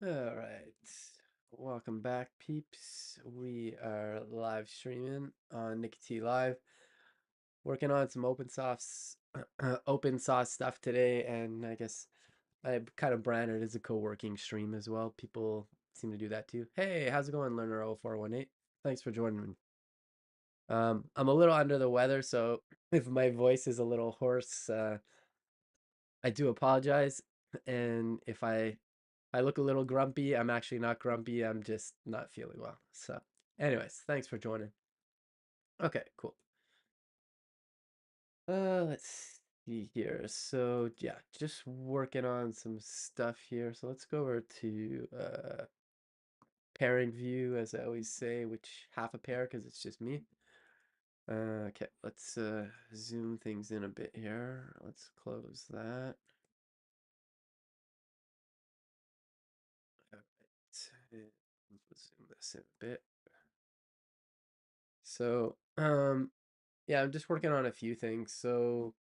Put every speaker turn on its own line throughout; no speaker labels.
All right. Welcome back, peeps. We are live streaming on Nick T Live, working on some open source stuff today, and I guess I kind of branded it as a co-working stream as well. People seem to do that too. Hey, how's it going, Learner 0418? Thanks for joining me. I'm a little under the weather, so if my voice is a little hoarse, I do apologize. And if I look a little grumpy, I'm actually not grumpy. I'm just not feeling well. So, anyways, thanks for joining. Okay, cool. Let's see here. So, yeah, just working on some stuff here. So let's go over to pairing view, as I always say, which half a pair because it's just me. Okay, let's zoom things in a bit here. Let's close that. All right. Let's zoom this in a bit. So, yeah, I'm just working on a few things. So,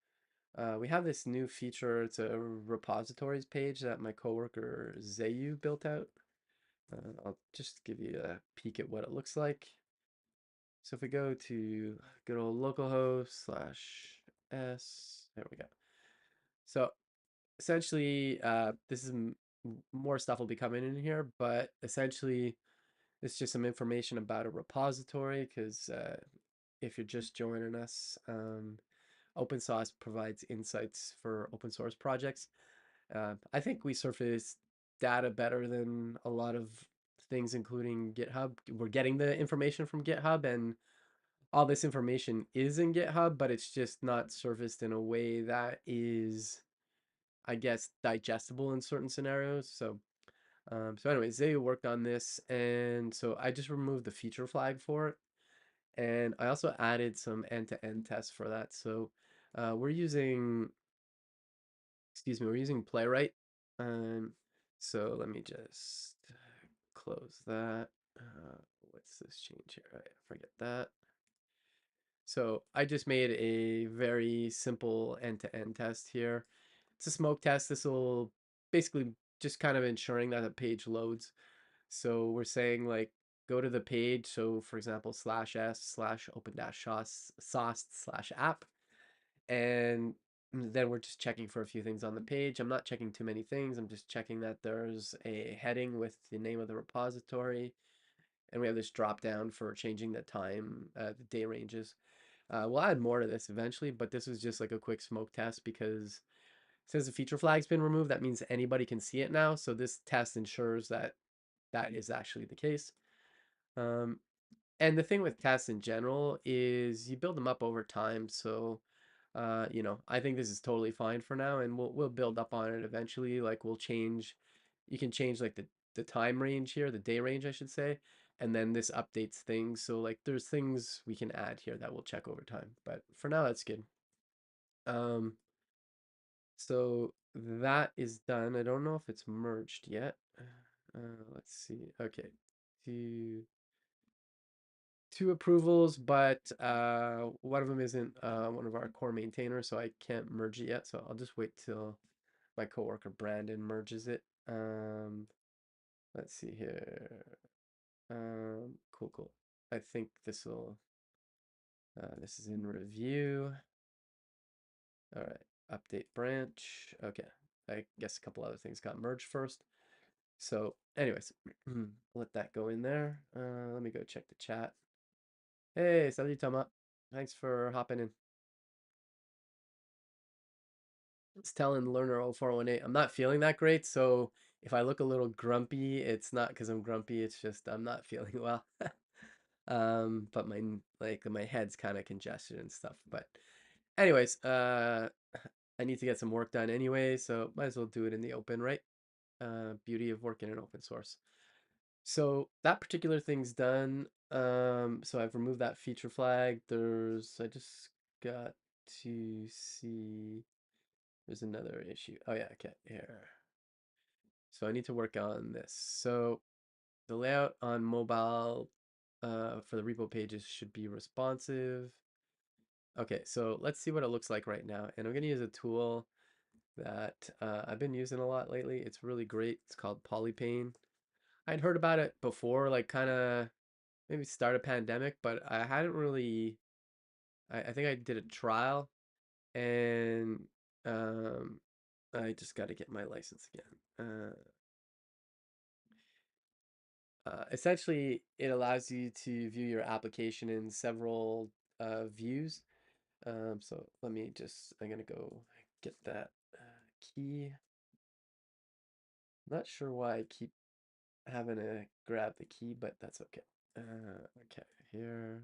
we have this new feature. It's a repositories page that my coworker Zayu built out. I'll just give you a peek at what it looks like. So if we go to good old localhost slash s, there we go. So essentially, this is more stuff will be coming in here, but essentially, it's just some information about a repository because if you're just joining us, OpenSauced provides insights for open source projects. I think we surface data better than a lot of things, including GitHub. We're getting the information from GitHub, and all this information is in GitHub, but it's just not surfaced in a way that is, I guess, digestible in certain scenarios. So anyways, they worked on this, and so I just removed the feature flag for it, and I also added some end-to-end tests for that. So we're using we're using Playwright. Um, so let me just close that. What's this change here? I forget that. So I just made a very simple end-to-end test here. It's a smoke test. This will basically just kind of ensuring that the page loads. So we're saying like go to the page. So for example, /s/open-sauced/app, and then we're just checking for a few things on the page. I'm not checking too many things. I'm just checking that there's a heading with the name of the repository, and we have this drop down for changing the time, the day ranges. We'll add more to this eventually, but this was just like a quick smoke test because since the feature flag's been removed, that means anybody can see it now. So this test ensures that that is actually the case. Um, and the thing with tests in general is you build them up over time. So, I think this is totally fine for now, and we'll build up on it eventually. Like we'll change, you can change like the time range here, the day range, I should say, and then this updates things. So like there's things we can add here that we'll check over time. But for now, that's good. Um, so that is done. I don't know if it's merged yet. Let's see. Okay, two two approvals, but one of them isn't one of our core maintainers, so I can't merge it yet. So I'll just wait till my coworker Brandon merges it. Let's see here. Cool, cool. I think this is in review. All right, update branch. Okay, I guess a couple other things got merged first. So, anyways, let that go in there. Let me go check the chat. Hey, salut Thomas. Thanks for hopping in. It's telling learner 0418 I'm not feeling that great, so if I look a little grumpy, it's not because I'm grumpy, it's just I'm not feeling well. But my head's kind of congested and stuff. But anyways, I need to get some work done anyway, so might as well do it in the open, right? Beauty of working in open source. So that particular thing's done. So I've removed that feature flag. I just got to see there's another issue. Oh yeah, okay, here. So I need to work on this. So the layout on mobile for the repo pages should be responsive. Okay, so let's see what it looks like right now. And I'm gonna use a tool that I've been using a lot lately. It's really great. It's called Polypane. I'd heard about it before, like kind of maybe start a pandemic, but I hadn't really. I think I did a trial, and um, I just got to get my license again. Essentially, it allows you to view your application in several views. So let me just, I'm gonna go get that key. Not sure why I keep having to grab the key, but that's okay. Okay, here,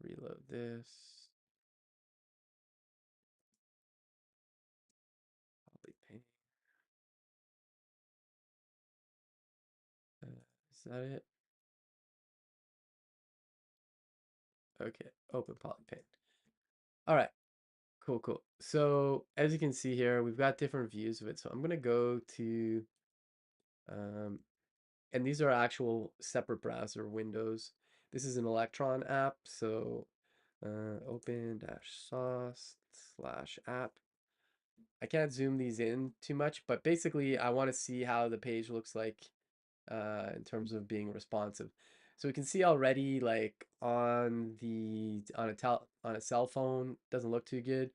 let's reload this. Probably paint. Is that it? Okay, open poly paint. All right, cool, cool. So as you can see here, we've got different views of it. So I'm gonna go to, um, and these are actual separate browser windows. This is an Electron app, so open-sauced/app. I can't zoom these in too much, but basically I want to see how the page looks like in terms of being responsive. So we can see already like on a cell phone doesn't look too good.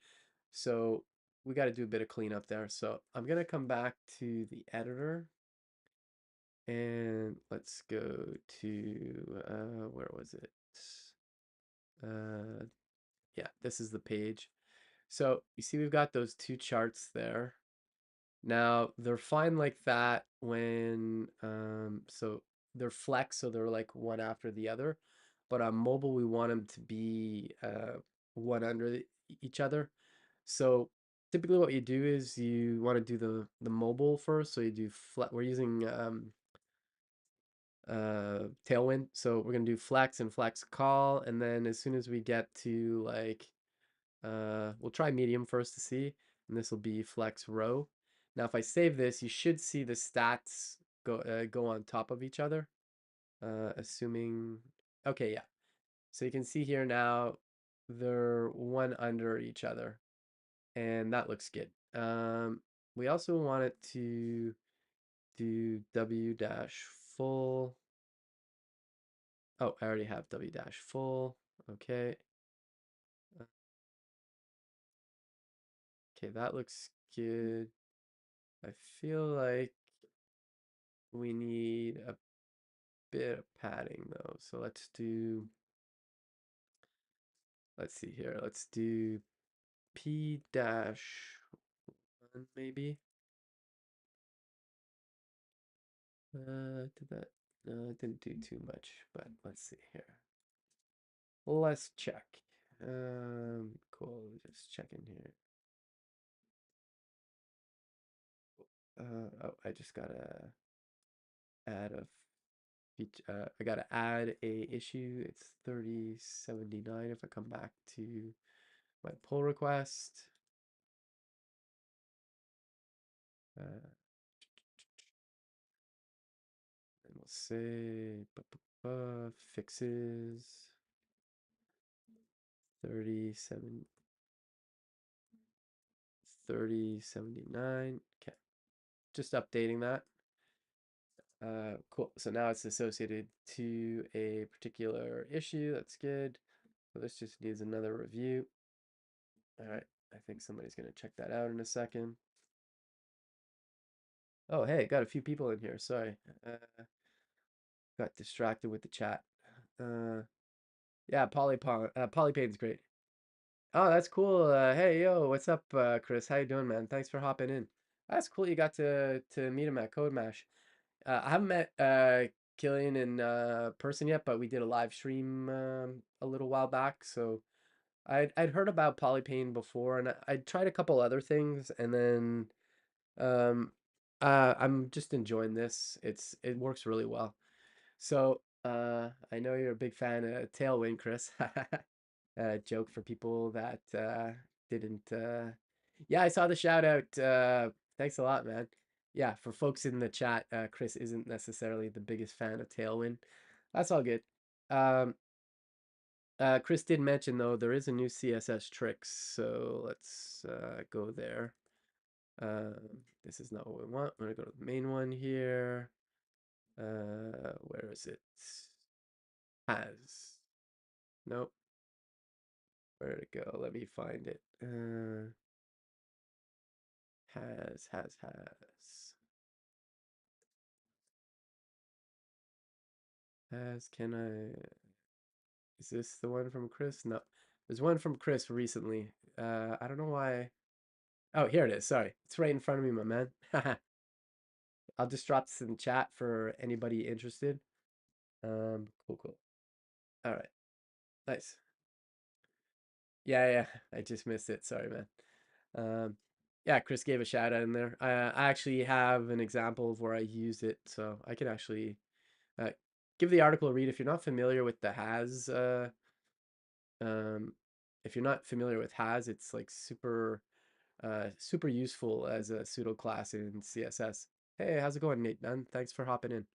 So we got to do a bit of cleanup there. So I'm gonna come back to the editor and let's go to where was it? Uh, yeah, this is the page. So you see we've got those two charts there. Now they're fine like that when so they're flex, so they're like one after the other. But on mobile we want them to be one under each other. So typically what you do is you want to do the mobile first. So you do flat. We're using Tailwind, so we're gonna do flex and flex call, and then as soon as we get to like we'll try medium first to see, and this will be flex row. Now, if I save this, you should see the stats go on top of each other, assuming, okay, yeah. So you can see here now they're one under each other, and that looks good. We also want it to do W dash full. Oh, I already have W dash full. Okay. Okay, that looks good. I feel like we need a bit of padding though. So let's see here. Let's do P dash one maybe. Did that? No, it didn't do too much, but let's see here. Let's check. Cool. Just checking here. Oh, I just gotta add a I gotta add a issue. It's 3079 if I come back to my pull request. Uh, and we'll say fixes 37 3079. Okay, just updating that. Cool. So now it's associated to a particular issue. That's good. So this just needs another review. All right. I think somebody's going to check that out in a second. Oh, hey, got a few people in here. Sorry. Got distracted with the chat. Uh, yeah, Polypane's great. Oh, that's cool. Hey, yo, what's up, Chris? How you doing, man? Thanks for hopping in. That's cool. You got to meet him at Code Mash. I haven't met Killian in person yet, but we did a live stream a little while back. So I'd heard about Polypane before, and I'd tried a couple other things, and then um, I'm just enjoying this. It works really well. So I know you're a big fan of Tailwind, Chris. Joke for people that didn't. Yeah, I saw the shout out. Thanks a lot, man. Yeah, for folks in the chat, Chris isn't necessarily the biggest fan of Tailwind. That's all good. Um, Chris did mention though there is a new CSS tricks, so let's go there. This is not what we want. I'm gonna go to the main one here. Where is it? Has. Nope. Where'd it go? Let me find it. Has. Can I? Is this the one from Chris? No. There's one from Chris recently. I don't know why. Oh, here it is. Sorry. It's right in front of me, my man. I'll just drop this in the chat for anybody interested. Cool. All right. Nice. Yeah. I just missed it. Sorry, man. Um, yeah, Chris gave a shout out in there. I actually have an example of where I used it, so I can actually uh, give the article a read if you're not familiar with the has. Um, if you're not familiar with has, it's like super useful as a pseudo class in CSS. Hey, how's it going, Nate Dunn? Thanks for hopping in.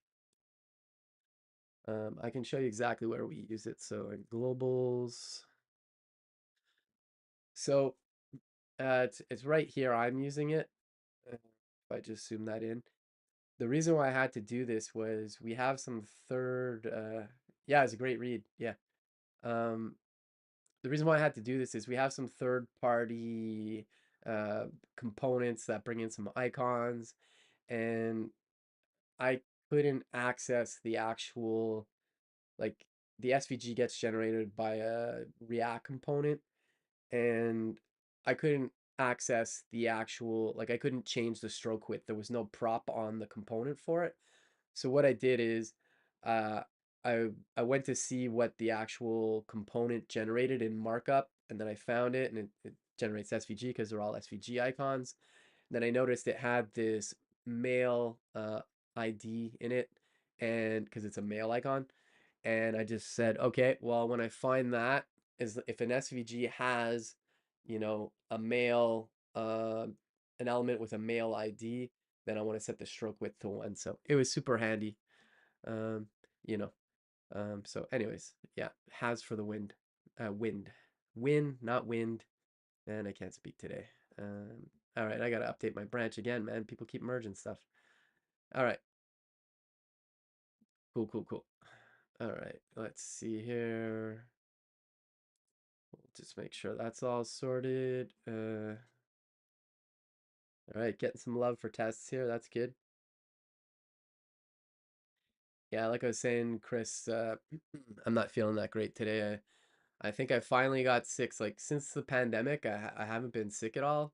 I can show you exactly where we use it. So in globals, so it's right here. I'm using it. If I just zoom that in, the reason why I had to do this was we have some third. Yeah, it's a great read. Yeah. Um, the reason why I had to do this is we have some third party uh, components that bring in some icons, and I couldn't access the actual, like, the SVG gets generated by a React component, and I couldn't access the actual, like, I couldn't change the stroke width. There was no prop on the component for it. So what I did is uh I I went to see what the actual component generated in markup, and then I found it, and it generates SVG because they're all SVG icons. Then I noticed it had this male ID in it, and because it's a male icon, and I just said, okay, well, when I find that, is if an SVG has, a male, an element with a male ID, then I want to set the stroke width to 1. So it was super handy. Um, you know. So anyways, yeah, has for the wind. Win, not wind. And I can't speak today. All right, I gotta update my branch again, man. People keep merging stuff. All right, cool. All right, let's see here. We'll just make sure that's all sorted. All right, getting some love for tests here. That's good. Yeah, like I was saying, Chris, I'm not feeling that great today. I think I finally got sick. Like since the pandemic, I haven't been sick at all.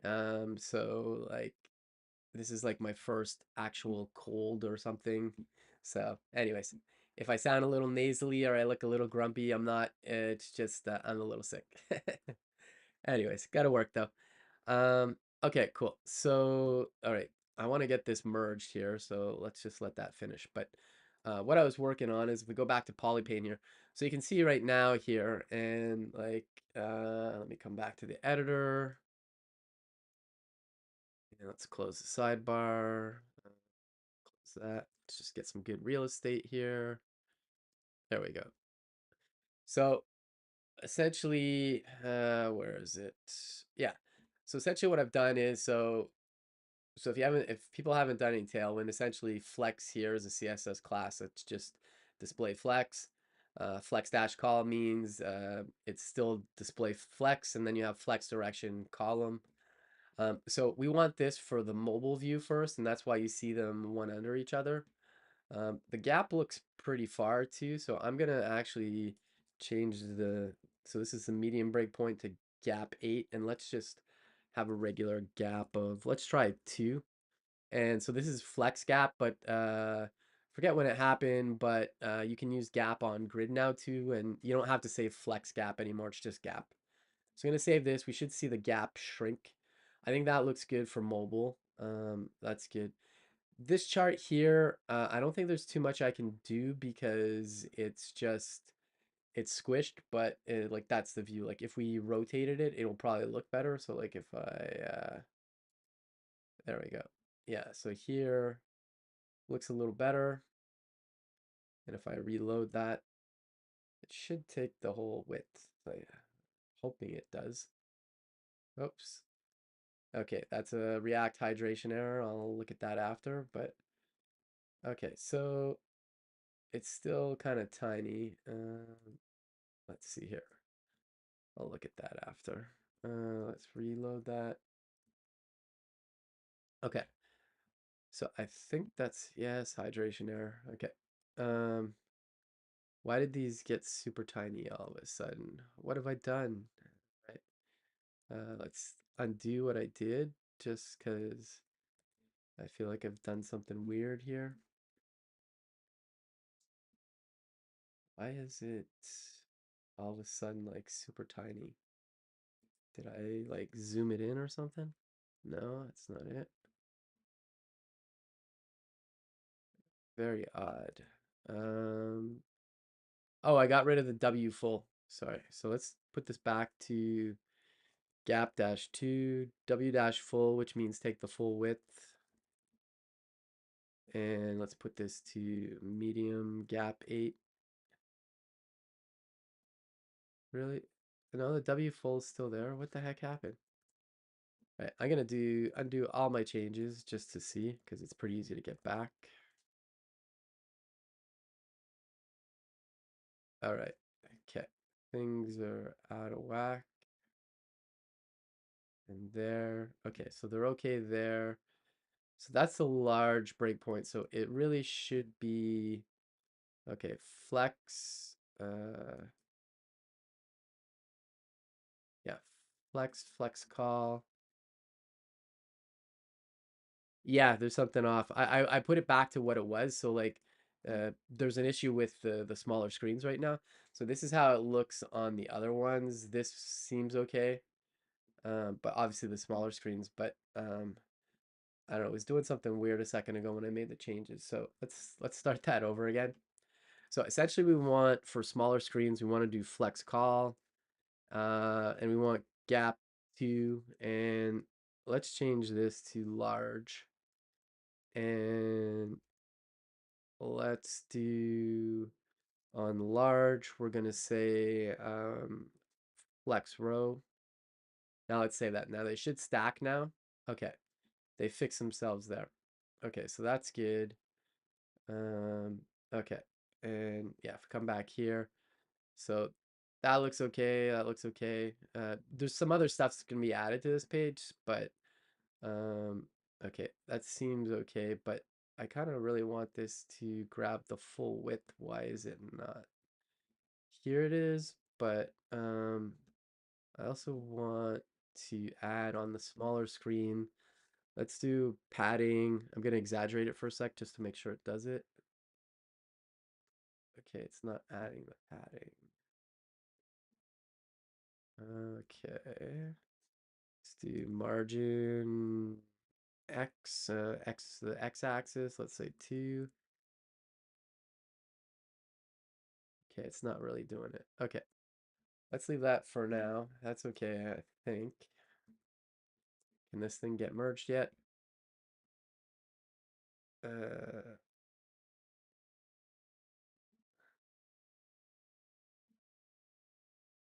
So like this is like my first actual cold or something. So, anyways, if I sound a little nasally or I look a little grumpy, I'm not. It's just I'm a little sick. Anyways, gotta work though. Okay, cool. So, all right, I want to get this merged here, so let's just let that finish. But what I was working on is if we go back to Polypane here, so you can see right now here, and like, let me come back to the editor. And let's close the sidebar. Close that. Let's just get some good real estate here. There we go. So essentially, where is it? Yeah. So essentially what I've done is so if people haven't done any Tailwind, essentially Flex here is a CSS class that's just display flex. Flex dash call means it's still display flex, and then you have flex direction column. So we want this for the mobile view first, and that's why you see them one under each other. The gap looks pretty far too, so I'm gonna actually change so this is the medium breakpoint to gap 8, and let's just have a regular gap of, let's try 2. And so this is flex gap, but forget when it happened, but you can use gap on grid now too, and you don't have to say flex gap anymore, it's just gap. So I'm gonna save this. We should see the gap shrink. I think that looks good for mobile. That's good. This chart here, I don't think there's too much I can do because it's squished, but like that's the view. Like if we rotated it, it'll probably look better. So like if there we go. Yeah, so here looks a little better. And if I reload that, it should take the whole width. So yeah, hoping it does. Oops. Okay, that's a React hydration error. I'll look at that after, but okay, so it's still kind of tiny. Let's see here. I'll look at that after. Let's reload that. Okay, so I think that's, yes, hydration error. Okay. Um, why did these get super tiny all of a sudden? What have I done? Right. Let's undo what I did just because I feel like I've done something weird here. Why is it all of a sudden like super tiny? Did I like zoom it in or something? No, that's not it. Very odd. Um, oh, I got rid of the W full. Sorry. So let's put this back to gap dash 2, W dash full, which means take the full width. And let's put this to medium gap 8. Really? No, the W full is still there. What the heck happened? Right, I'm gonna undo all my changes just to see because it's pretty easy to get back. All right, okay. Things are out of whack and there. Okay, so they're okay there. So that's a large breakpoint. So it really should be okay. Flex, yeah, flex call. Yeah, there's something off. I put it back to what it was. So like there's an issue with the smaller screens right now. So this is how it looks on the other ones. This seems okay. But obviously the smaller screens, but I don't know, it was doing something weird a second ago when I made the changes. So let's start that over again. So essentially we want for smaller screens, we want to do flex call, and we want gap 2, and let's change this to large. And let's do on large, we're gonna say flex row. Now let's save that. Now they should stack now. Okay, they fix themselves there. Okay, so that's good. Um, okay, and yeah, if we come back here, so that looks okay. That looks okay. There's some other stuff that's gonna be added to this page, but um, okay, that seems okay. But I kind of really want this to grab the full width. Why is it not? Here it is, but I also want to add on the smaller screen. Let's do padding. I'm gonna exaggerate it for a sec just to make sure it does it. Okay, it's not adding the padding. Okay. Let's do margin X, the X axis, let's say 2. Okay, it's not really doing it. Okay, let's leave that for now. That's okay, I think. Can this thing get merged yet? Uh,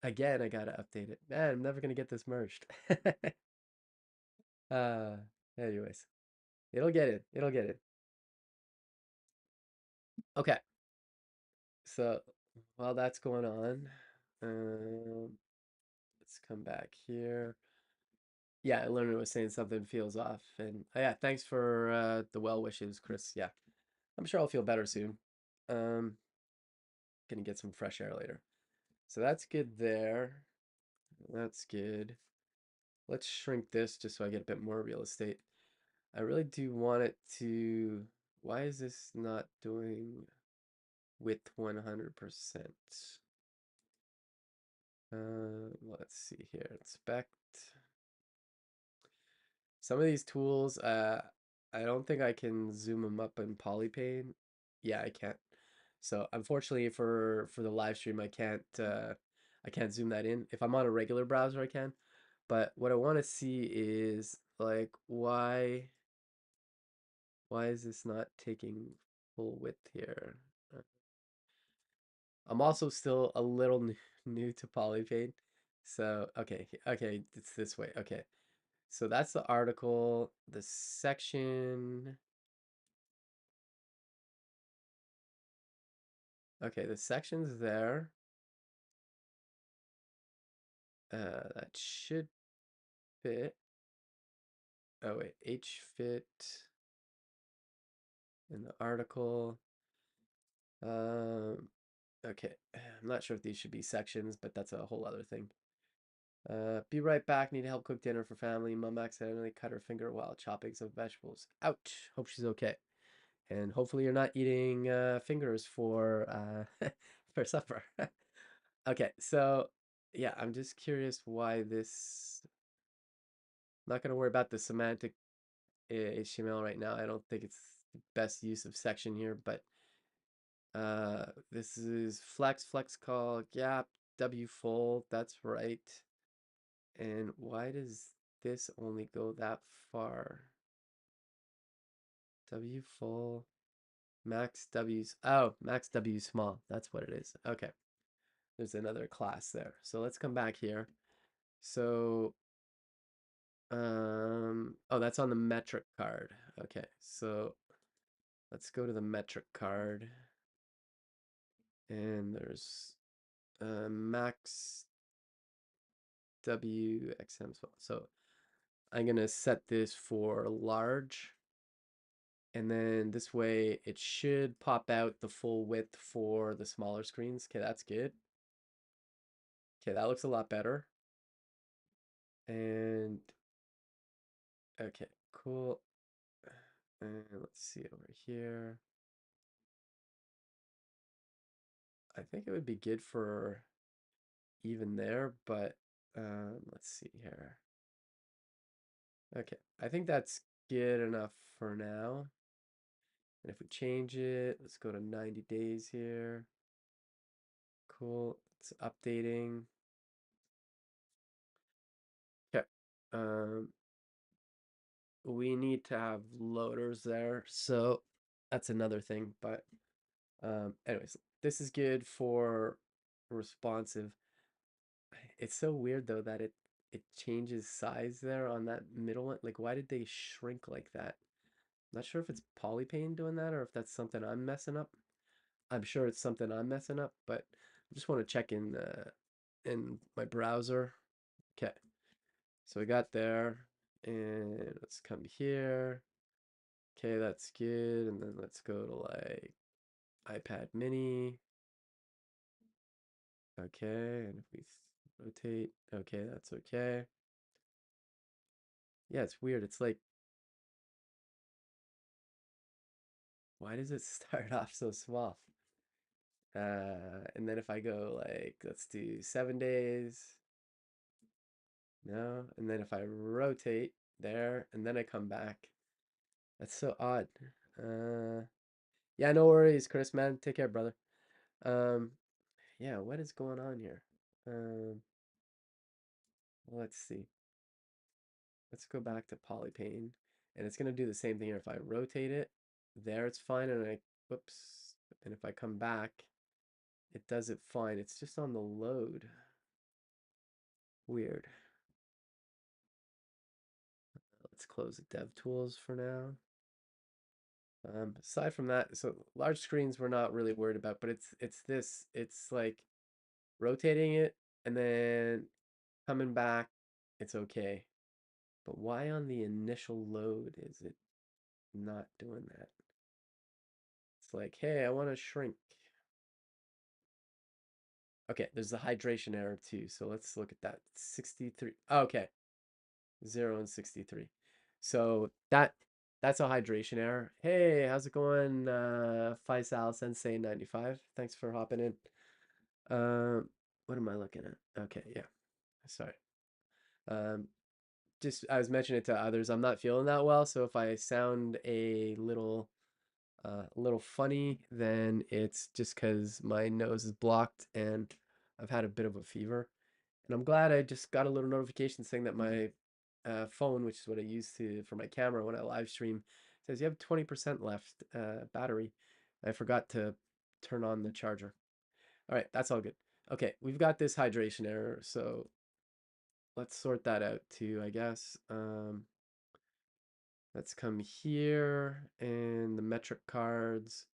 again, I gotta update it. Man, I'm never gonna get this merged. uh, anyways, it'll get it. It'll get it. Okay, so while that's going on, let's come back here. Yeah, Leonard was saying something feels off, and yeah, thanks for the well wishes, Chris. Yeah, I'm sure I'll feel better soon. Um, gonna get some fresh air later. So that's good there. That's good. Let's shrink this just so I get a bit more real estate. I really do want it to. Why is this not doing width 100%? Let's see here. Inspect. Some of these tools, I don't think I can zoom them up in polypane. Yeah, I can't. So unfortunately for the live stream, I can't zoom that in. If I'm on a regular browser, I can. But what I want to see is like why is this not taking full width here? Uh, I'm also still a little new to polypane. So okay, okay, it's this way. Okay. So that's the article. The section. Okay, the section's there. That should fit. Oh wait, H fit in the article. Um, okay, I'm not sure if these should be sections, but that's a whole other thing. Be right back. Need to help cook dinner for family. Mom accidentally cut her finger while chopping some vegetables. Ouch. Hope she's okay. And hopefully you're not eating fingers for for supper. Okay, so yeah, I'm just curious why this. I'm not gonna worry about the semantic HTML right now. I don't think it's the best use of section here, but this is flex call, gap, W full. That's right. And why does this only go that far? W full, max W's. Oh, max W small. That's what it is. Okay. There's another class there. So let's come back here. So, oh, that's on the metric card. Okay. So let's go to the metric card. And there's max W XM small. So I'm going to set this for large. And then this way it should pop out the full width for the smaller screens. Okay, that's good. Okay, that looks a lot better. And okay, cool. And let's see over here. I think it would be good for even there, but let's see here. Okay, I think that's good enough for now. And if we change it, let's go to 90 days here. Cool, it's updating. Okay, we need to have loaders there, so that's another thing. But anyways, this is good for responsive. It's so weird though that it changes size there on that middle one. Like, why did they shrink like that? Not sure if it's Polypane doing that or if that's something I'm messing up. I'm sure it's something I'm messing up, but I just want to check in my browser. Okay, so we got there, and let's come here. Okay, that's good. And then let's go to like iPad mini. Okay, and if we rotate, okay, that's okay. Yeah, it's weird. It's like, why does it start off so small? And then if I go like, let's do 7 days, no. And then if I rotate there and then I come back, that's so odd. Uh, yeah, no worries, Chris, man. Take care, brother. Um, yeah, what is going on here? Um, let's see. Let's go back to Polypane. And it's going to do the same thing here. If I rotate it, there it's fine. And I, whoops. And if I come back, it does it fine. It's just on the load. Weird. Let's close the dev tools for now. Aside from that, so large screens we're not really worried about, but it's this. It's like rotating it and then coming back, it's okay. But why on the initial load is it not doing that? It's like, hey, I want to shrink. Okay, there's the hydration error too. So let's look at that. 63. Okay. 0 and 63. So that's a hydration error. Hey, how's it going? Faisal Sensei 95. Thanks for hopping in. What am I looking at? Okay, yeah. Sorry. Um, just I was mentioning it to others. I'm not feeling that well, so if I sound a little funny, then it's just because my nose is blocked and I've had a bit of a fever. And I'm glad I just got a little notification saying that my phone, which is what I use for my camera when I live stream, says you have 20% left battery. I forgot to turn on the charger. All right, that's all good. Okay, we've got this hydration error. So let's sort that out too, I guess. Let's come here and the metric cards.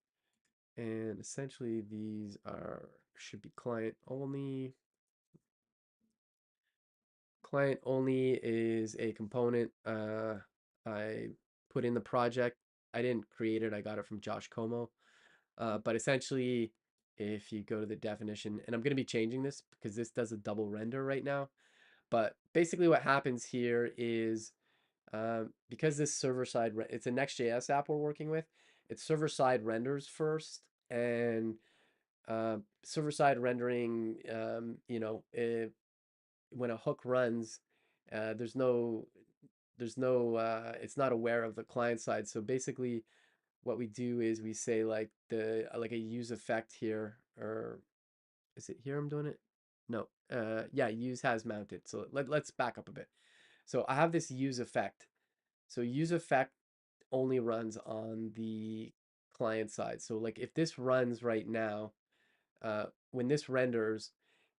And essentially these are should be client only. Client only is a component I put in the project. I didn't create it. I got it from Josh Como. But essentially, if you go to the definition, and I'm going to be changing this because this does a double render right now. But basically what happens here is because this server-side, it's a Next.js app we're working with, it's server-side renders first, and server-side rendering, when a hook runs, there's no, it's not aware of the client side. So basically what we do is we say like like a use effect here, or is it here I'm doing it? No, yeah, use has mounted. So let's back up a bit. So I have this use effect. So use effect only runs on the client side. So like if this runs right now, when this renders,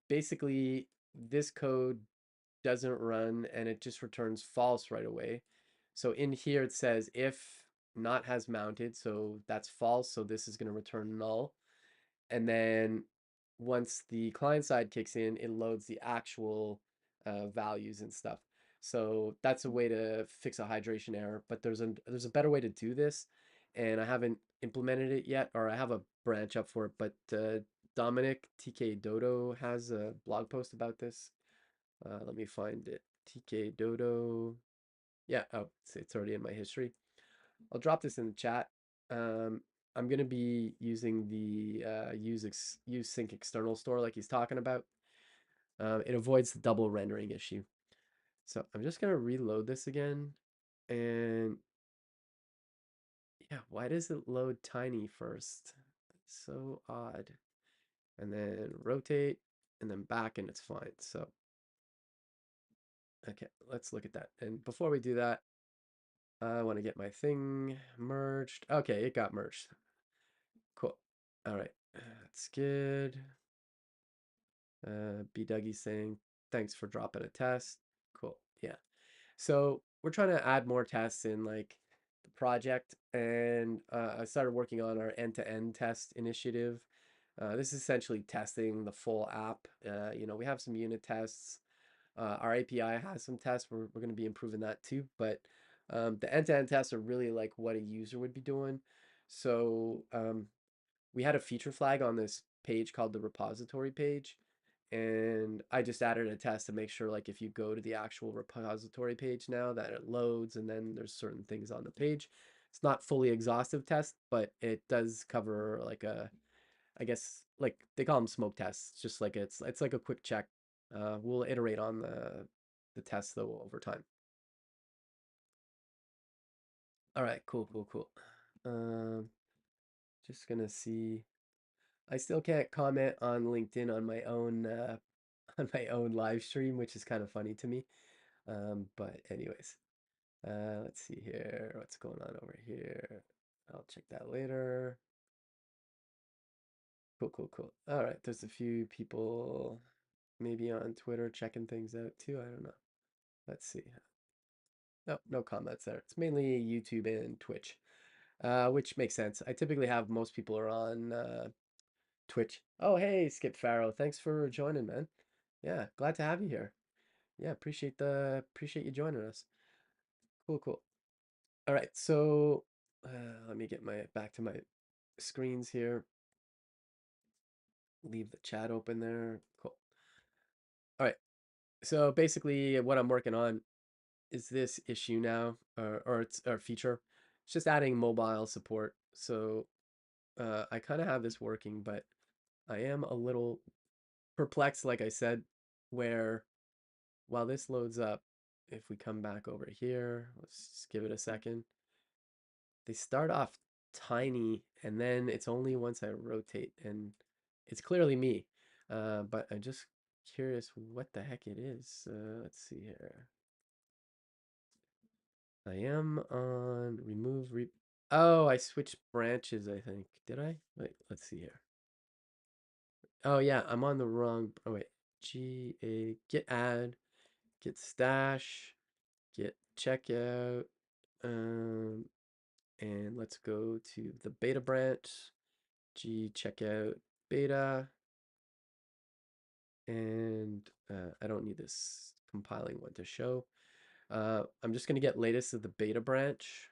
basically this code doesn't run and it just returns false right away. So in here it says if not has mounted, so that's false. So this is going to return null. And then once the client side kicks in, it loads the actual values and stuff. So that's a way to fix a hydration error, but there's a better way to do this, and I haven't implemented it yet, or I have a branch up for it. But Dominic TK Dodo has a blog post about this. Let me find it. TK Dodo. Yeah, oh, it's already in my history. I'll drop this in the chat. Um, I'm gonna be using the use sync external store like he's talking about. It avoids the double rendering issue. So I'm just gonna reload this again, and yeah, why does it load tiny first? It's so odd. And then rotate, and then back, and it's fine. So okay, let's look at that. And before we do that, I want to get my thing merged. Okay, it got merged. Cool. All right, that's good. B Dougie's saying, thanks for dropping a test. Cool. Yeah. So we're trying to add more tests in like the project, and I started working on our end-to-end test initiative. This is essentially testing the full app. We have some unit tests. Our API has some tests. We're going to be improving that too. But the end-to-end tests are really like what a user would be doing. So we had a feature flag on this page called the repository page, and I just added a test to make sure like if you go to the actual repository page now that it loads, and then there's certain things on the page. It's not fully exhaustive test, but it does cover like I guess like they call them smoke tests. It's just like it's like a quick check. We'll iterate on the tests though over time. All right, cool. Um, just gonna see. I still can't comment on LinkedIn on my own on my own live stream, which is kind of funny to me. But anyways, let's see here. What's going on over here? I'll check that later. Cool. All right, there's a few people maybe on Twitter checking things out too. I don't know. Let's see. No comments there. It's mainly YouTube and Twitch, which makes sense. I typically have most people are on Twitch. Oh, hey, Skip Farrow. Thanks for joining, man. Yeah, glad to have you here. Yeah, appreciate you joining us. Cool. All right, so let me get my back to my screens here. Leave the chat open there. Cool. All right. So basically, what I'm working on is this issue now, or it's our feature. It's just adding mobile support. So I kind of have this working, but I am a little perplexed, like I said, where while this loads up, if we come back over here, let's just give it a second. They start off tiny, and then it's only once I rotate, and it's clearly me. But I'm just curious what the heck it is. Let's see here. I am on remove re Oh, I switched branches, I think. Did I? Wait, let's see here. Oh yeah, I'm on the wrong. Oh wait, G A get add git stash, git checkout, um, and let's go to the beta branch, g checkout beta, and I don't need this compiling one to show. I'm just going to get latest of the beta branch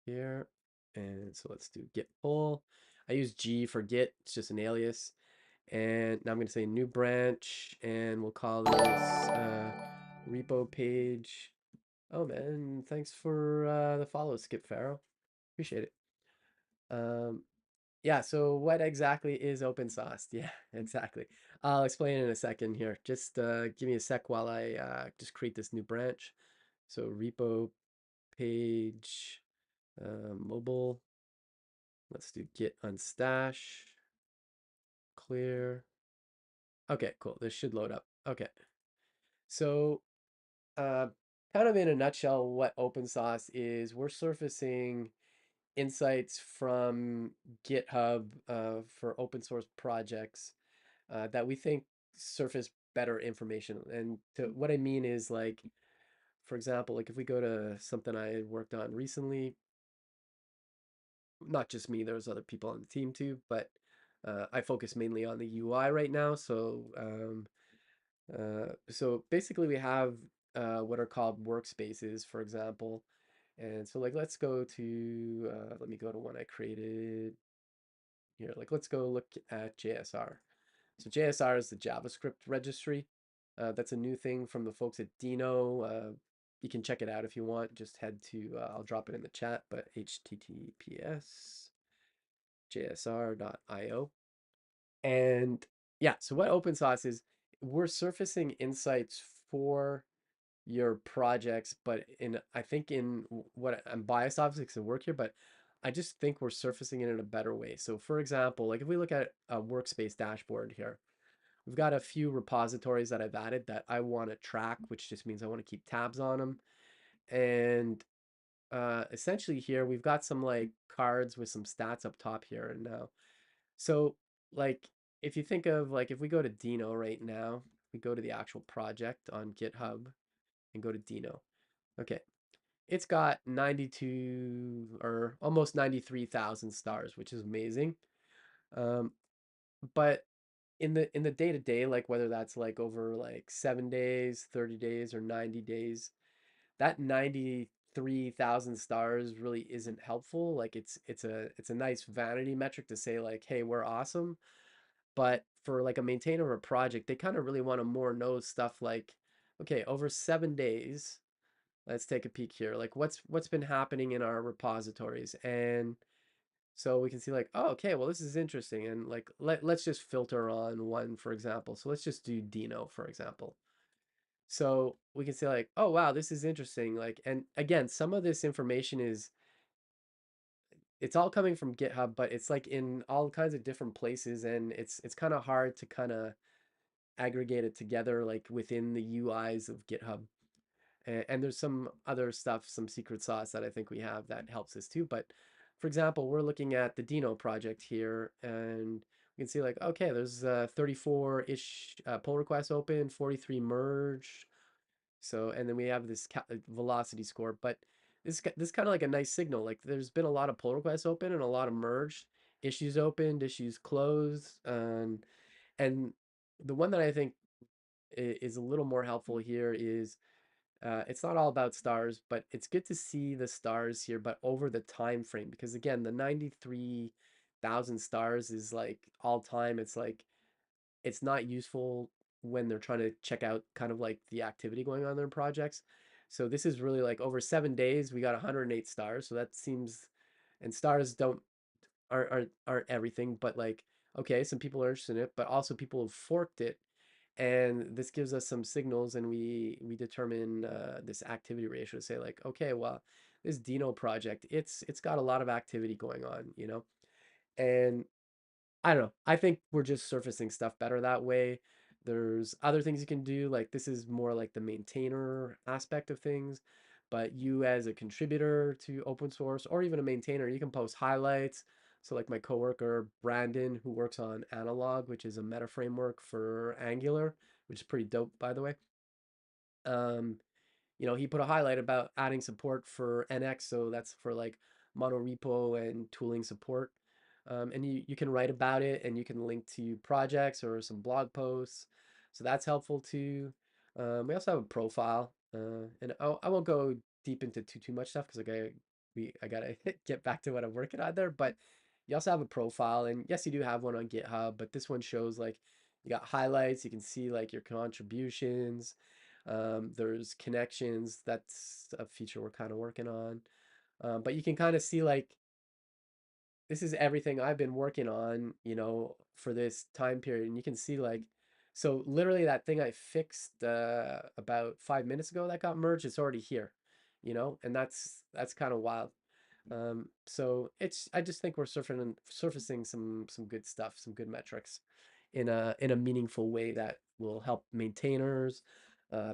here. And so let's do git pull. I use G for git, it's just an alias. And now I'm going to say new branch, and we'll call this repo page. Oh man, thanks for the follow, Skip Farrow. Appreciate it. Um, yeah, so what exactly is OpenSauced? Yeah, exactly. I'll explain in a second here. Just give me a sec while I just create this new branch. So repo page, mobile. Let's do git unstash, clear. Okay, cool. This should load up. Okay. So uh, kind of in a nutshell, what OpenSauce is, we're surfacing insights from GitHub for open source projects that we think surface better information. And what I mean is like, for example, like if we go to something I worked on recently, not just me, there's other people on the team too, but I focus mainly on the UI right now. So basically we have what are called workspaces, for example. And so like, let's go to, let me go to one I created here. Like, let's go look at JSR. So JSR is the JavaScript registry. That's a new thing from the folks at Dino. You can check it out if you want. Just head to, I'll drop it in the chat, but https jsr.io. And yeah, so what OpenSauce is, we're surfacing insights for your projects, but I think in what I'm biased obviously because I work here, but I just think we're surfacing it in a better way. So for example, like if we look at a workspace dashboard here, we've got a few repositories that I've added that I want to track, which just means I want to keep tabs on them. And essentially here we've got some like cards with some stats up top here and now. So like if you think of like if we go to Dino right now, we go to the actual project on GitHub and go to Dino. Okay, it's got 92 or almost 93,000 stars, which is amazing. Um, but in the day to day, like whether that's like over like 7 days, 30 days, or 90 days, that 93,000 stars really isn't helpful. Like it's a nice vanity metric to say like, hey, we're awesome. But for like a maintainer of a project, they kind of really want to more know stuff like, okay, over 7 days, let's take a peek here. Like what's been happening in our repositories. And so we can see like, oh, okay, well, this is interesting. And like, let's just filter on one, for example. So let's just do Dino, for example. So we can say like, oh, wow, this is interesting. Like, and again, some of this information is, it's all coming from GitHub, but it's like in all kinds of different places. And it's kind of hard to kind of aggregate it together, like within the UIs of GitHub. And there's some other stuff, some secret sauce that I think we have that helps us too. But for example, we're looking at the Dino project here, and we can see like, okay, there's 34-ish pull requests open, 43 merged. So, and then we have this velocity score, but this kind of like a nice signal. Like there's been a lot of pull requests open and a lot of merged, issues opened, issues closed, and the one that I think is a little more helpful here is it's not all about stars, but it's good to see the stars here, but over the time frame, because again, the 93,000 stars is like all time. It's like it's not useful when they're trying to check out kind of like the activity going on in their projects. So this is really like over 7 days, we got 108 stars. So that seems, and stars don't aren't everything, but like okay, some people are interested in it, but also people have forked it, and this gives us some signals, and we determine this activity ratio to say like, okay, well, this Dino project, it's got a lot of activity going on, you know, and I don't know. I think we're just surfacing stuff better that way. There's other things you can do, like this is more like the maintainer aspect of things, but you as a contributor to open source or even a maintainer, you can post highlights. So like my coworker Brandon, who works on Analog, which is a meta framework for Angular, which is pretty dope, by the way. Um, he put a highlight about adding support for NX, so that's for like monorepo and tooling support. And you can write about it and you can link to projects or some blog posts. So that's helpful too. We also have a profile, and I won't go deep into too much stuff because I gotta get back to what I'm working on there. But you also have a profile, and yes, you do have one on GitHub, but this one shows like you got highlights. You can see like your contributions. There's connections. That's a feature we're kind of working on. But you can kind of see like this is everything I've been working on, for this time period. And you can see like, so literally that thing I fixed about 5 minutes ago that got merged, it's already here, and that's kind of wild. So I just think we're surfacing some good stuff, some good metrics in a meaningful way that will help maintainers,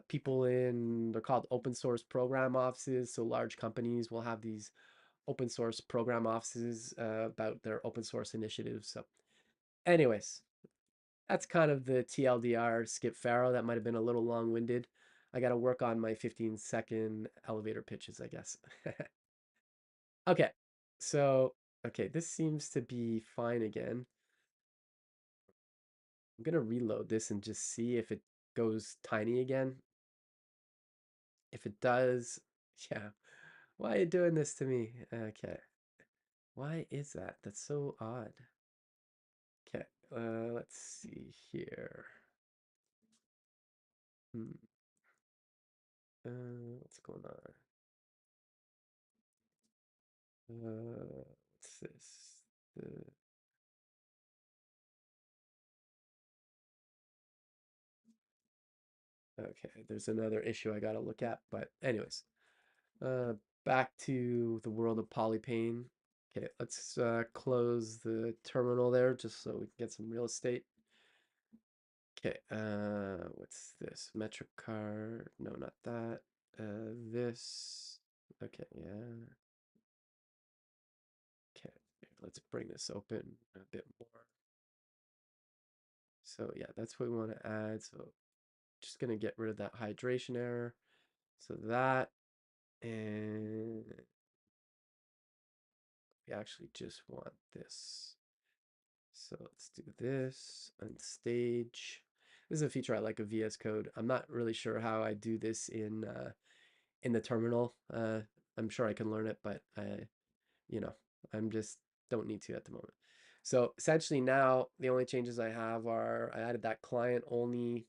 people they're called open source program offices. So large companies will have these open source program offices about their open source initiatives. So, anyways, that's kind of the TLDR Skip Pharaoh. That might have been a little long winded. I got to work on my 15-second elevator pitches, I guess. Okay, so, okay, this seems to be fine again. I'm gonna reload this and just see if it goes tiny again. If it does, yeah. Why are you doing this to me? Okay. Why is that? That's so odd. Okay, let's see here. Hmm. What's going on? What's this? The Okay, there's another issue I gotta look at, but anyways, uh, back to the world of Polypane. Okay, let's close the terminal there just so we can get some real estate. Okay, what's this? Metric card? No, not that. This. Okay, yeah. Okay, let's bring this open a bit more. So yeah, that's what we want to add. So just gonna get rid of that hydration error. So that, and we actually just want this. So let's do this on stage. This is a feature I like of VS Code. I'm not really sure how I do this in the terminal. I'm sure I can learn it, but you know, I'm just don't need to at the moment. So essentially now the only changes I have are I added that client only,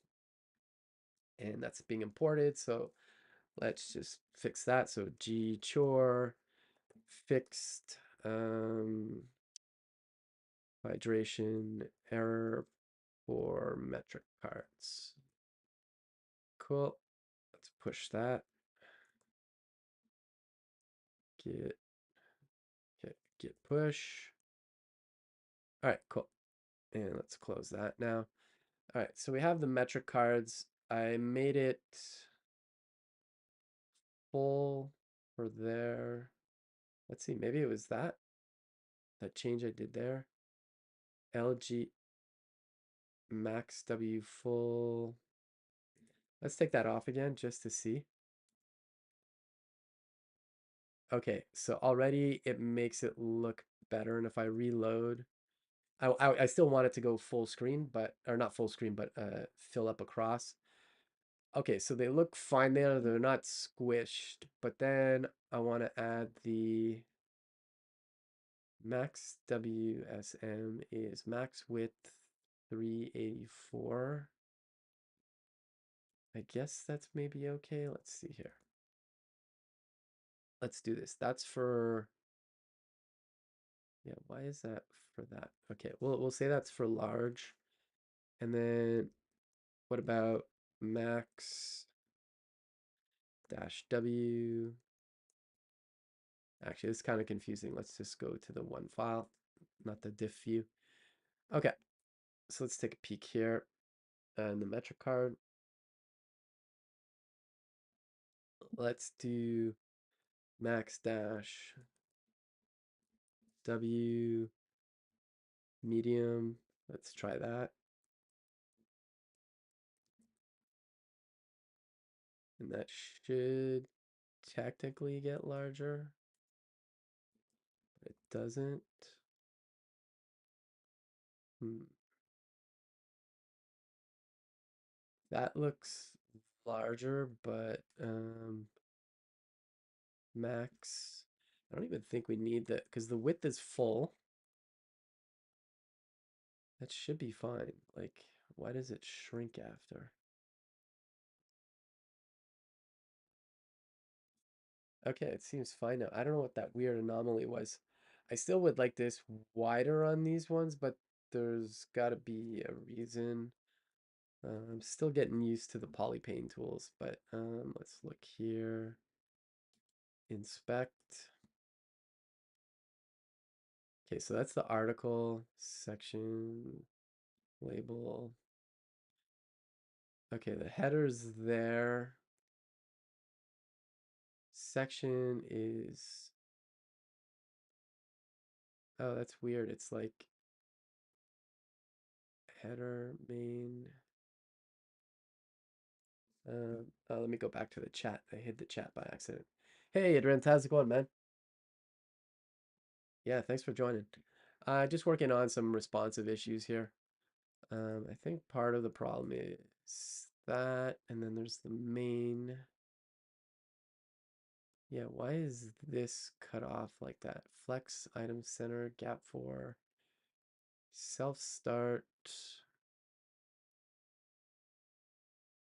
and that's being imported. So let's just fix that. So G chore fixed, hydration error for metric cards. Cool. Let's push that. Get get push. All right, cool. And let's close that now. All right, so we have the metric cards. I made it full for there. Let's see, maybe it was that change I did there. LG max W full. Let's take that off again just to see. Okay, so already it makes it look better. And if I reload, I still want it to go full screen, but, or not full screen, but fill up across. Okay, so they look fine there. They're not squished, but then I want to add the max WSM is max width 384. I guess that's maybe okay. Let's see here. Let's do this. That's for, yeah, why is that for that? Okay, we'll say that's for large. And then what about max dash W? Actually, it's kind of confusing. Let's just go to the one file, not the diff view. Okay, so let's take a peek here and the metric card. Let's do max dash W medium. Let's try that. And that should technically get larger, but it doesn't. Hmm. That looks larger, but max. I don't even think we need that because the width is full. That should be fine. Like, why does it shrink after? Okay, it seems fine now. I don't know what that weird anomaly was. I still would like this wider on these ones, but there's got to be a reason. I'm still getting used to the polypane tools, but let's look here. Inspect. Okay, so that's the article section label. Okay, the header's there. Section is, oh, that's weird. It's like header main. Let me go back to the chat. I hid the chat by accident. Hey, Adrian, how's it going, man? Yeah, thanks for joining. Just working on some responsive issues here. I think part of the problem is that, and then there's the main. Yeah, why is this cut off like that? Flex item center, gap 4, self start,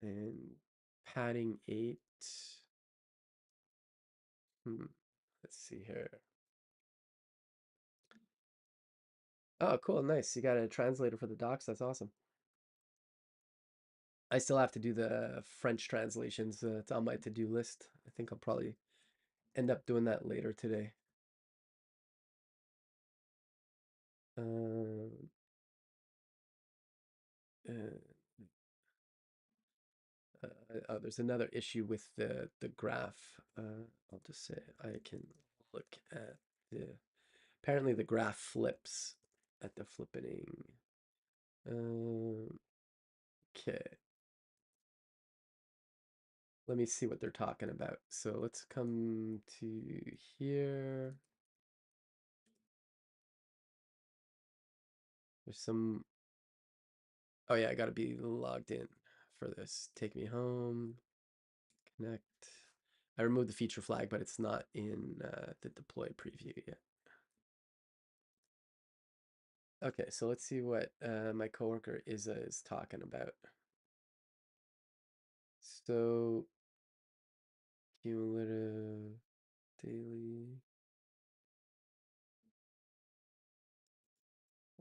and padding 8. Hmm. Let's see here. Oh, cool, nice. You got a translator for the docs. That's awesome. I still have to do the French translations. It's on my to-do list. I think I'll probably end up doing that later today. Um, uh, oh, there's another issue with the graph. I'll just say I can look at the. Apparently, the graph flips at the flippening. Um, okay, let me see what they're talking about. So let's come to here. There's some. Oh yeah, I gotta be logged in for this. Take me home. Connect. I removed the feature flag, but it's not in the deploy preview yet. Okay, so let's see what my coworker Isa is talking about. So cumulative daily.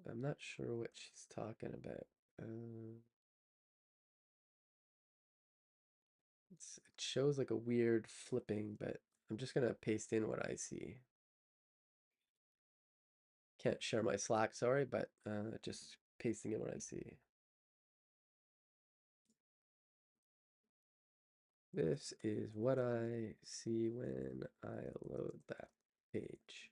I'm not sure what she's talking about. It shows like a weird flipping, but I'm just gonna paste in what I see. Can't share my Slack, sorry, but just pasting in what I see. This is what I see when I load that page.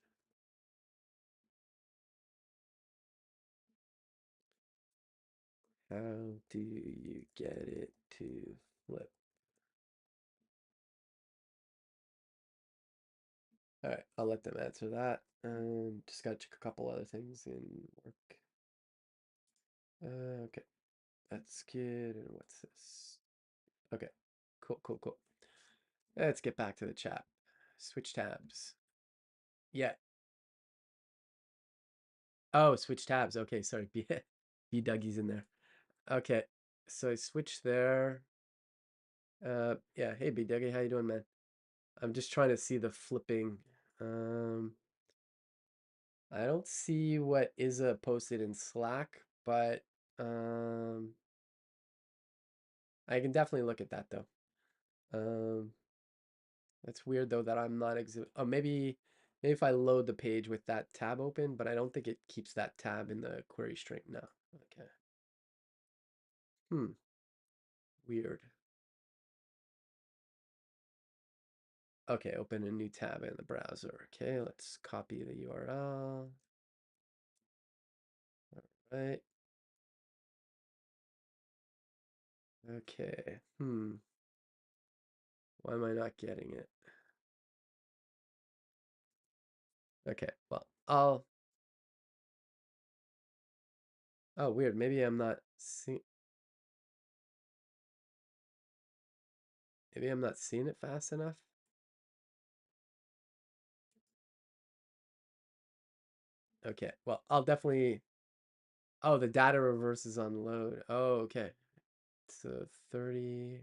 How do you get it to flip? All right, I'll let them answer that. Just gotta check a couple other things in work. Okay, that's good. And what's this? Okay, cool, cool, cool. Let's get back to the chat. Switch tabs. Yeah. Oh, switch tabs. Okay, sorry. B Dougie's in there. Okay, so I switched there. Yeah. Hey, B Dougie, how you doing, man? I'm just trying to see the flipping. Um, I don't see what Isa posted in Slack, but um, I can definitely look at that though. Um, that's weird though that I'm not exhibit. Oh, maybe if I load the page with that tab open, but I don't think it keeps that tab in the query string. No. Okay. Hmm. Weird. Okay, open a new tab in the browser. Okay, let's copy the URL. All right. Okay. Hmm. Why am I not getting it? Okay, well, I'll. Oh, weird. Maybe I'm not seeing. Maybe I'm not seeing it fast enough. Okay, well, I'll definitely. Oh, the data reverses on load. Oh, okay. So 30.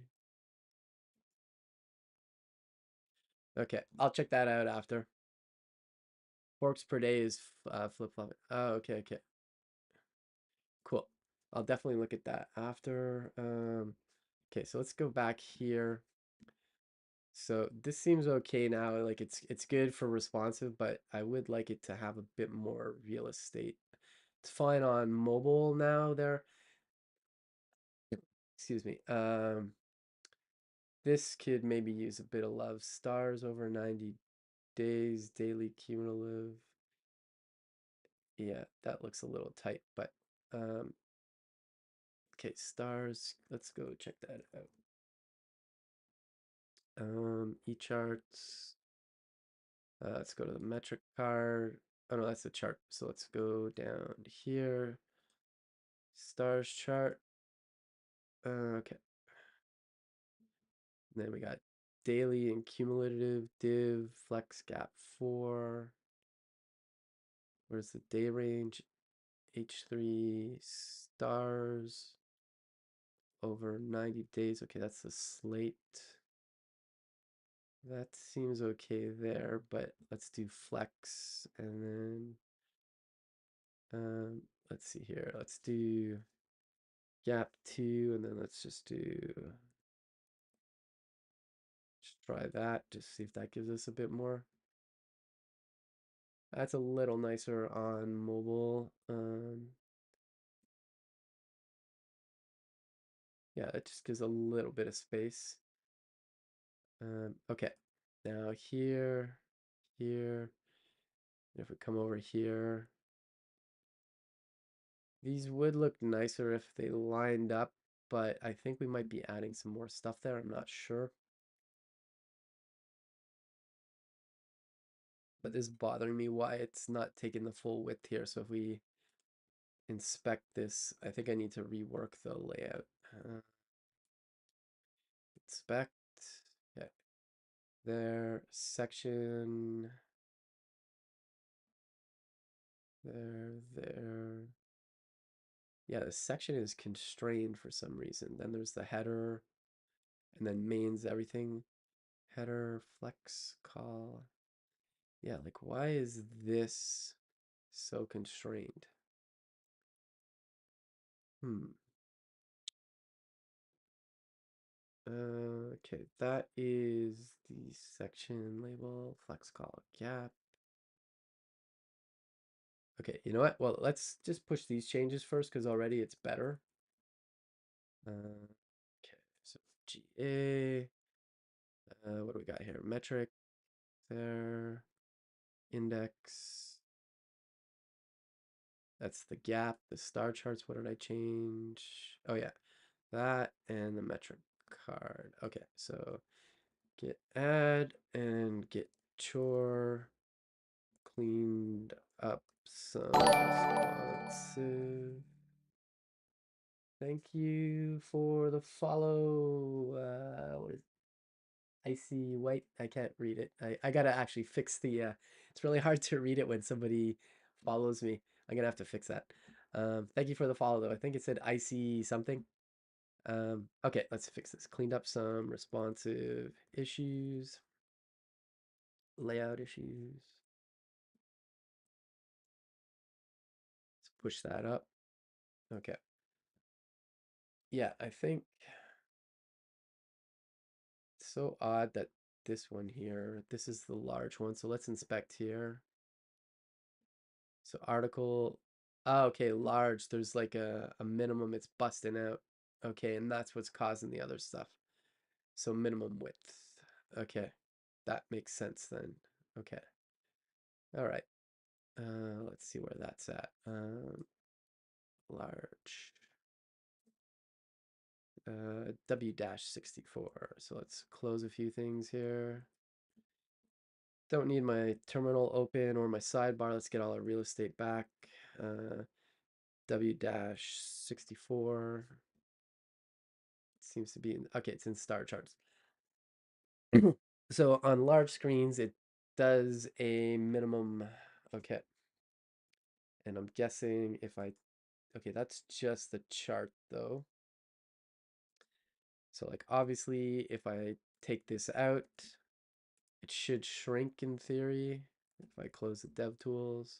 Okay, I'll check that out after. Forks per day is flip-flopping. Oh, okay, okay. Cool. I'll definitely look at that after. Okay, so let's go back here. So this seems okay now. Like it's good for responsive, but I would like it to have a bit more real estate. It's fine on mobile now there. Excuse me. This could maybe use a bit of love. Stars over 90 days, daily cumulative. Yeah, that looks a little tight, but um okay, stars. Let's go check that out. E-charts. Let's go to the metric card. Oh no, that's the chart. So let's go down here. Stars chart. Okay. And then we got daily and cumulative div flex gap 4. Where's the day range? H3 stars over 90 days. Okay, that's the slate. That seems okay there, but let's do flex and then let's see here. Let's do gap 2 and then let's just try that, just see if that gives us a bit more. That's a little nicer on mobile. Yeah, it just gives a little bit of space. Okay, now here, here, if we come over here, these would look nicer if they lined up, but I think we might be adding some more stuff there. I'm not sure. But this is bothering me why it's not taking the full width here. So if we inspect this, I think I need to rework the layout. Inspect. Yeah. There. Section. There. Yeah, the section is constrained for some reason. Then there's the header, and then mains everything. Header, flex, call. Yeah, like why is this so constrained? Hmm. Okay, that is the section label, flex call gap. Okay, you know what? Well, let's just push these changes first because already it's better. Okay, so GA. What do we got here? Metric there, index. That's the gap, the star charts. What did I change? Oh yeah, that and the metric card. Okay, so get add and get chore cleaned up some responsive. Thank you for the follow. What is icy white? I can't read it. I gotta actually fix the. It's really hard to read it when somebody follows me. I'm gonna have to fix that. Thank you for the follow though. I think it said icy something. Okay, let's fix this. Cleaned up some responsive issues, layout issues. Let's push that up. Okay. Yeah, I think it's so odd that this one here, this is the large one. So let's inspect here. So article, oh, okay, large. There's like a minimum, it's busting out. Okay, and that's what's causing the other stuff. So minimum width. Okay, that makes sense then. Okay. All right. Let's see where that's at. Large. W-64. So let's close a few things here. Don't need my terminal open or my sidebar. Let's get all our real estate back. W-64 seems to be in, okay, it's in star charts. So on large screens, it does a minimum. Okay. And I'm guessing if I, okay, that's just the chart though. So like obviously if I take this out, it should shrink in theory. If I close the dev tools,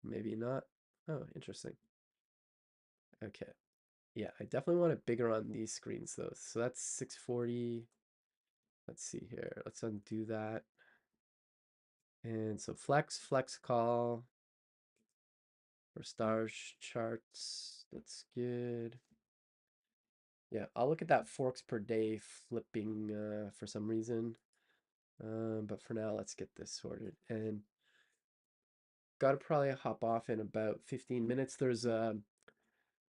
maybe not. Oh, interesting. Okay. Yeah, I definitely want it bigger on these screens though. So that's 640. Let's see here. Let's undo that. And so flex call for stars charts. That's good. Yeah, I'll look at that forks per day flipping for some reason. But for now, let's get this sorted. And gotta probably hop off in about 15 minutes. There's gonna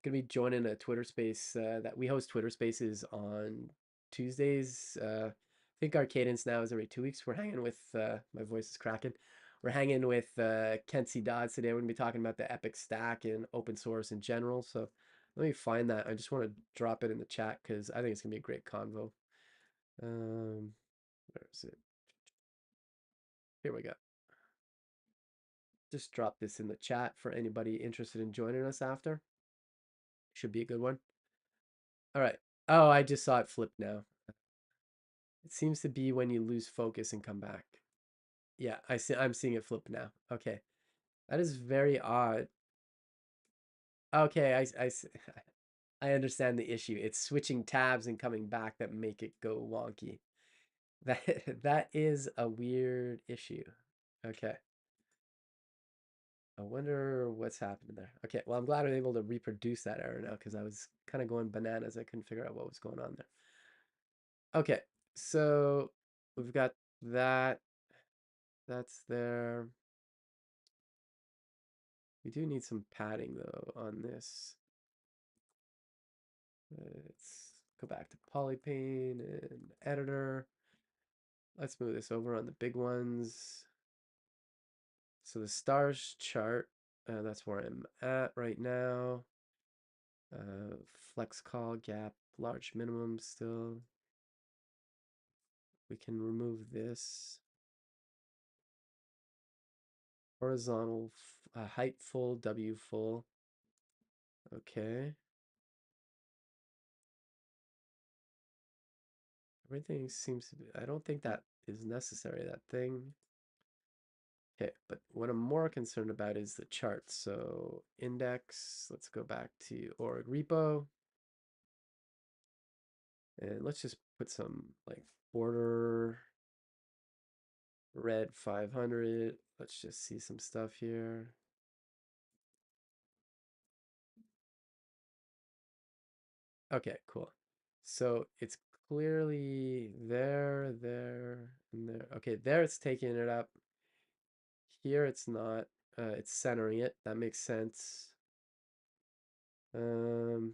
be joining a Twitter space that we host Twitter spaces on Tuesdays. I think our cadence now is every 2 weeks. We're hanging with my voice is cracking. We're hanging with Kent C. Dodds today. We're gonna be talking about the Epic Stack and open source in general. So let me find that. I just want to drop it in the chat because I think it's gonna be a great convo. Where is it? Here we go. Just drop this in the chat for anybody interested in joining us after. Should be a good one. All right. Oh, I just saw it flip now. It seems to be when you lose focus and come back. Yeah, I'm seeing it flip now. Okay. That is very odd. Okay, I understand the issue. It's switching tabs and coming back that make it go wonky. That is a weird issue. Okay. I wonder what's happening there. Okay, well, I'm glad I'm able to reproduce that error now because I was kind of going bananas. I couldn't figure out what was going on there. Okay, so we've got that. That's there. We do need some padding though on this. Let's go back to polypane and editor. Let's move this over on the big ones. So the stars chart, that's where I'm at right now. Flex call gap, large minimum still. We can remove this. Horizontal, height full, W full. Okay. Everything seems to be, I don't think that is necessary, that thing. Okay, but what I'm more concerned about is the chart. So index, let's go back to org repo. And let's just put some like border red 500. Let's just see some stuff here. Okay, cool. So it's clearly there, and there. Okay, there it's taking it up. Here it's not. It's centering it. That makes sense. Um,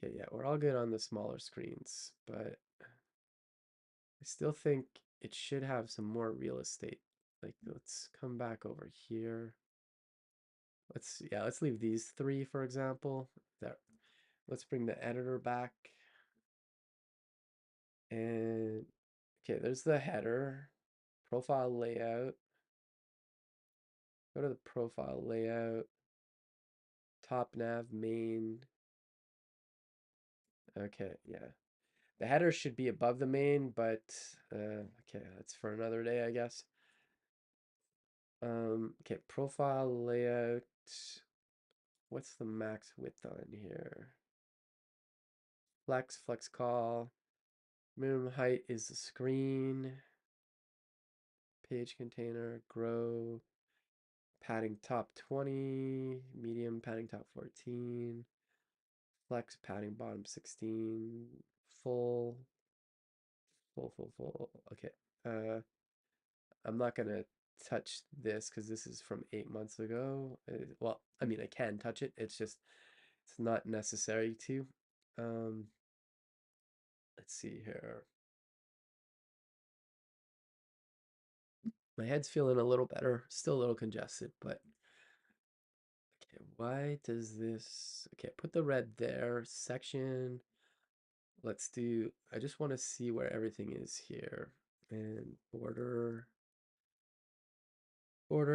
okay, yeah, we're all good on the smaller screens, but I still think it should have some more real estate. Like, let's come back over here. Let's leave these three, for example. There. Let's bring the editor back. And okay, there's the header, profile layout. Go to the profile layout, top nav, main. Okay, yeah. The header should be above the main, but okay, that's for another day, I guess. Okay, profile layout. What's the max width on here? Flex call. Minimum height is the screen. Page container, grow. Padding top 20. Medium padding top 14. Flex padding bottom 16. Full. Full. Okay. I'm not gonna touch this because this is from 8 months ago. Well, I mean, I can touch it. It's It's not necessary to. Um, let's see here. My head's feeling a little better, still a little congested, but okay, why does this, okay, put the red there, section, let's do, I just want to see where everything is here, and border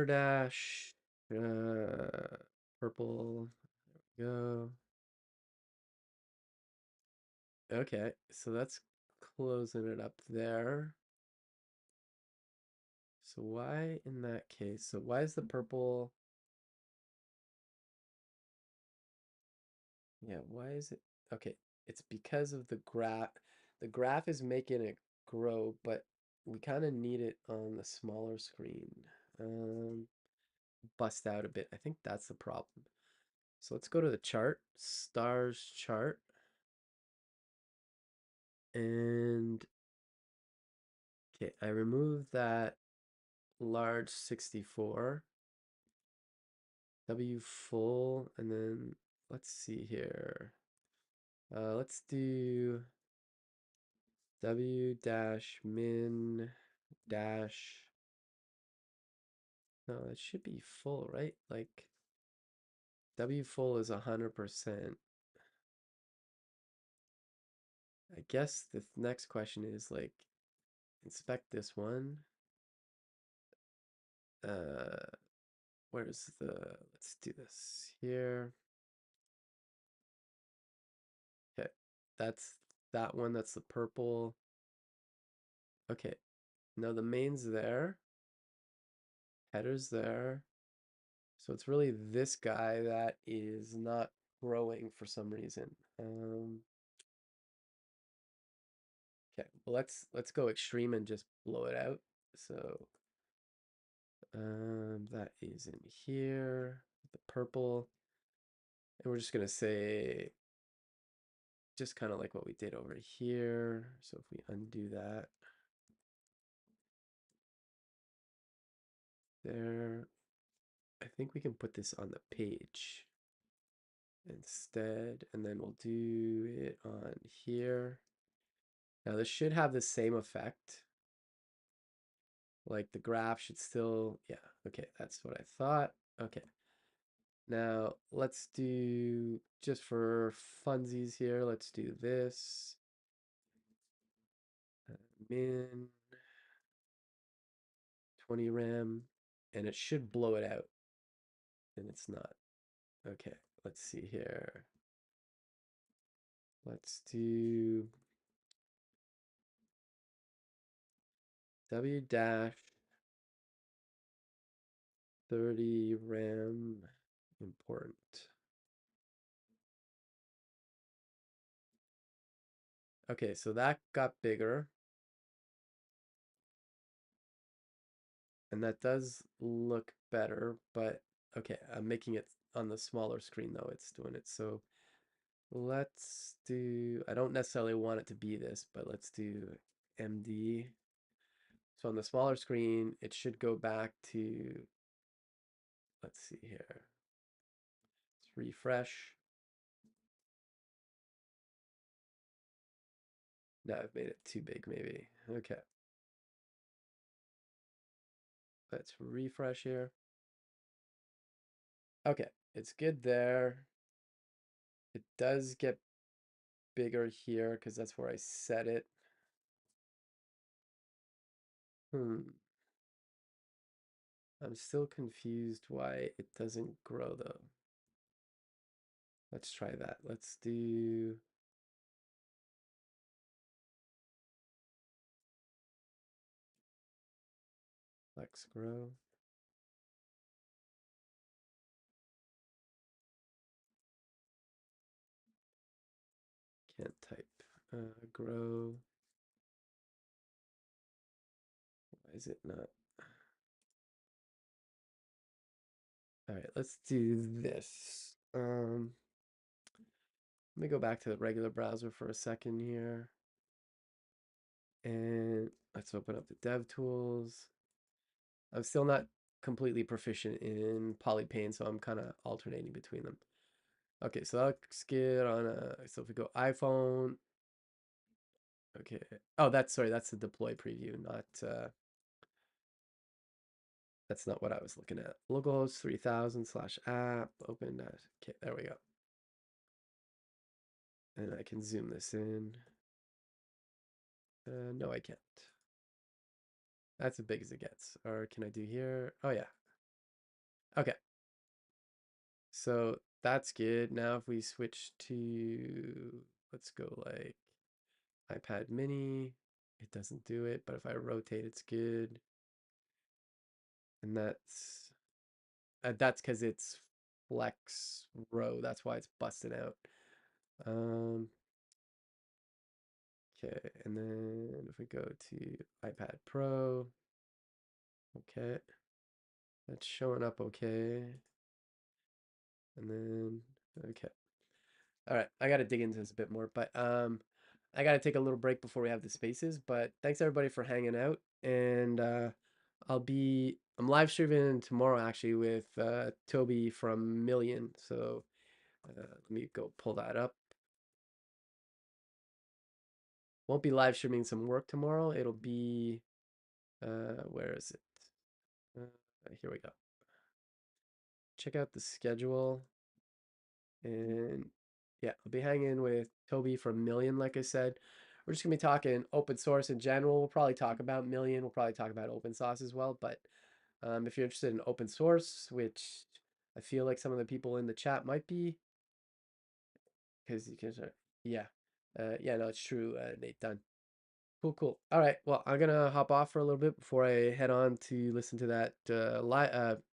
dash, purple, go, okay, so that's closing it up there. So why in that case, so why is the purple, yeah, why is it? Okay, it's because of the graph. The graph is making it grow, but we kind of need it on the smaller screen. Um, Bust out a bit. I think that's the problem. So let's go to the chart, stars chart, and okay, I removed that large 64, W full, and then let's see here. Let's do W dash min dash. No, it should be full, right? Like W full is 100%. I guess the next question is like inspect this one. Uh, where's the, let's do this here. Okay, that's that one. That's the purple. Okay, no, the main's there. Header's there. So it's really this guy that is not growing for some reason. Okay, well let's go extreme and just blow it out. So that is in here, the purple, and we're just gonna say just kind of like what we did over here. So if we undo that, there, I think we can put this on the page instead, and then we'll do it on here. Now this should have the same effect. Like the graph should still, yeah, okay, that's what I thought. Okay, now let's do, just for funsies here, let's do this. Min 20 rem, and it should blow it out, and it's not. Okay, let's see here. Let's do W dash 30 rem important. Okay, so that got bigger, and that does look better, but okay, I'm making it on the smaller screen though, it's doing it. So let's do, I don't necessarily want it to be this, but let's do MD. So on the smaller screen, it should go back to, let's see here. Let's refresh. No, I've made it too big maybe. Okay. Let's refresh here. Okay, it's good there. It does get bigger here because that's where I set it. I'm still confused why it doesn't grow though. Let's try that. Let's do, Flex grow. Can't type. Grow. Why is it not? All right, let's do this. Let me go back to the regular browser for a second here. And let's open up the dev tools. I'm still not completely proficient in Polypane, so I'm kind of alternating between them. Okay, so that looks good on a, so if we go iPhone, okay. Oh, that's, sorry, that's the deploy preview, not, that's not what I was looking at. Localhost 3000 slash app, open that. Okay, there we go. And I can zoom this in. No, I can't. That's as big as it gets. Or can I do here? Oh, yeah. Okay. So that's good. Now if we switch to, let's go like iPad mini, it doesn't do it, but if I rotate, it's good. And that's because it's flex row. That's why it's busted out. Um, okay, and then if we go to iPad Pro, okay, that's showing up okay. And then, okay. All right, I got to dig into this a bit more, but I got to take a little break before we have the spaces, but thanks everybody for hanging out, and I'm live streaming tomorrow actually with Toby from Million. So let me go pull that up. Won't be live streaming some work tomorrow. It'll be where is it? Here we go. Check out the schedule. And yeah, I'll be hanging with Toby from Million, like I said. We're just gonna be talking open source in general. We'll probably talk about Million. We'll probably talk about OpenSauced as well. But if you're interested in open source, which I feel like some of the people in the chat might be, because you can, yeah, yeah, no, it's true, Nate Dunn. Cool, cool. All right, well, I'm gonna hop off for a little bit before I head on to listen to that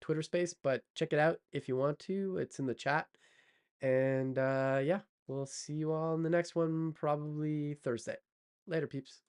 Twitter space. But check it out if you want to. It's in the chat. And yeah, we'll see you all in the next one, probably Thursday. Later, peeps.